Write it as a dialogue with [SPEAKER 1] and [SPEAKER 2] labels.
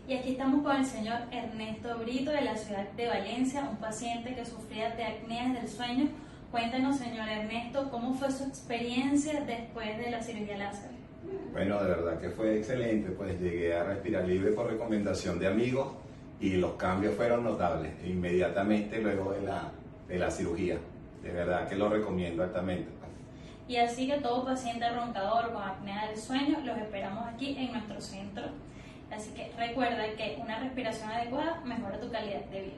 [SPEAKER 1] Y aquí estamos con el señor Ernesto Brito de la ciudad de Valencia, un paciente que sufría de apneas del sueño. Cuéntanos, señor Ernesto, ¿cómo fue su experiencia después de la cirugía láser?
[SPEAKER 2] Bueno, de verdad que fue excelente, pues llegué a Respirar Libre por recomendación de amigos y los cambios fueron notables inmediatamente luego de la cirugía. De verdad que lo recomiendo altamente.
[SPEAKER 1] Y así que todo paciente roncador con apnea del sueño los esperamos aquí en nuestro centro. Así que recuerda que una respiración adecuada mejora tu calidad de vida.